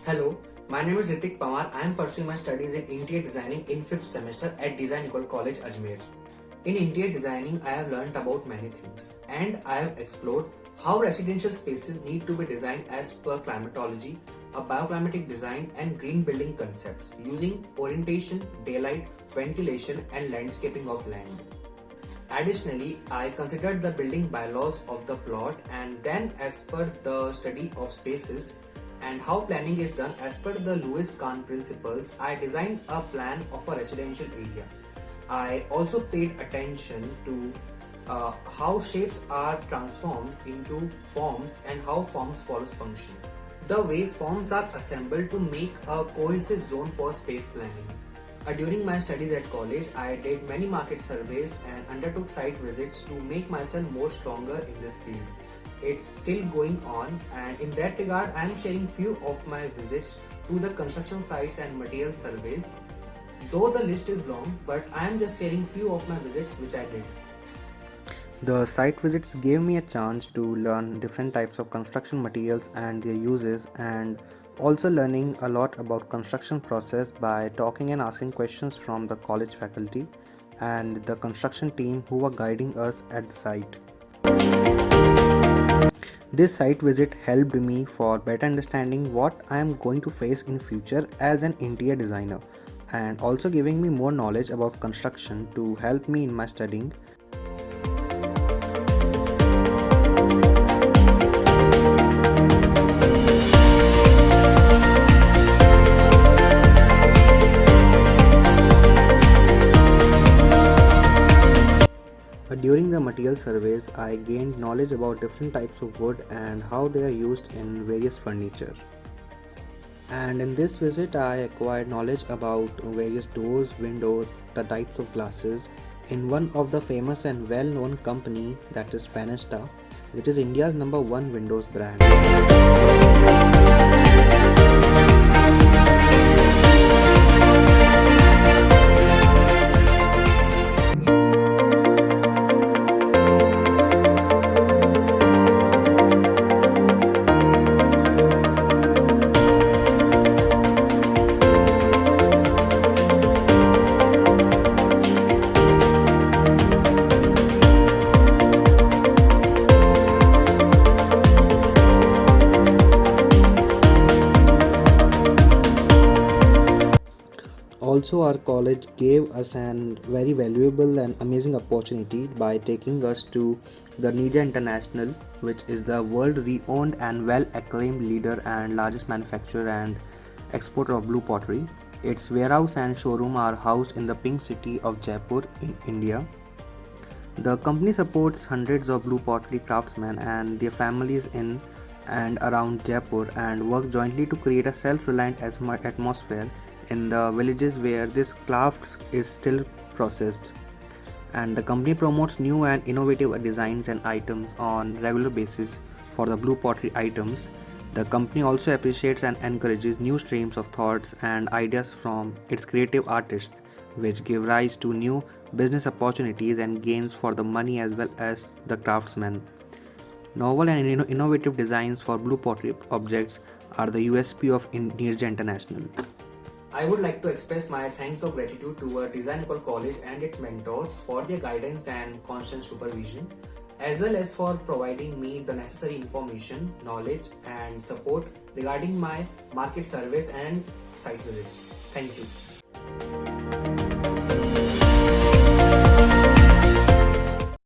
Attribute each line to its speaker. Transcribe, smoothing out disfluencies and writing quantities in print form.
Speaker 1: Hello, my name is Ritik Pamar. I am pursuing my studies in interior designing in 5th semester at Design Ecole College, Ajmer. In interior designing, I have learned about many things and I have explored how residential spaces need to be designed as per climatology, a bioclimatic design and green building concepts using orientation, daylight, ventilation and landscaping of land. Additionally, I considered the building bylaws of the plot and then as per the study of spaces and how planning is done as per the Lewis Kahn principles, I designed a plan of a residential area. I also paid attention to how shapes are transformed into forms and how forms follows function. The way forms are assembled to make a cohesive zone for space planning. During my studies at college, I did many market surveys and undertook site visits to make myself more stronger in this field. It's still going on, and in that regard, I am sharing few of my visits to the construction sites and material surveys. Though the list is long, but I am just sharing few of my visits which I did.
Speaker 2: The site visits gave me a chance to learn different types of construction materials and their uses, and also learning a lot about construction process by talking and asking questions from the college faculty and the construction team who were guiding us at the site. This site visit helped me for better understanding what I am going to face in future as an interior designer, and also giving me more knowledge about construction to help me in my studying. During the material surveys, I gained knowledge about different types of wood and how they are used in various furniture. And in this visit, I acquired knowledge about various doors, windows, the types of glasses in one of the famous and well-known company, that is Fenesta, which is India's number one windows brand. Also, our college gave us an very valuable and amazing opportunity by taking us to the Nija International, which is the world renowned and well acclaimed leader and largest manufacturer and exporter of blue pottery. Its warehouse and showroom are housed in the pink city of Jaipur in India. The company supports hundreds of blue pottery craftsmen and their families in and around Jaipur and work jointly to create a self-reliant atmosphere in the villages where this craft is still processed. And the company promotes new and innovative designs and items on regular basis for the blue pottery items. The company also appreciates and encourages new streams of thoughts and ideas from its creative artists, which give rise to new business opportunities and gains for the money as well as the craftsmen. Novel and innovative designs for blue pottery objects are the USP of Nirja International.
Speaker 1: I would like to express my thanks of gratitude to Design Ecole College and its mentors for their guidance and constant supervision, as well as for providing me the necessary information, knowledge, and support regarding my market surveys and site visits. Thank you.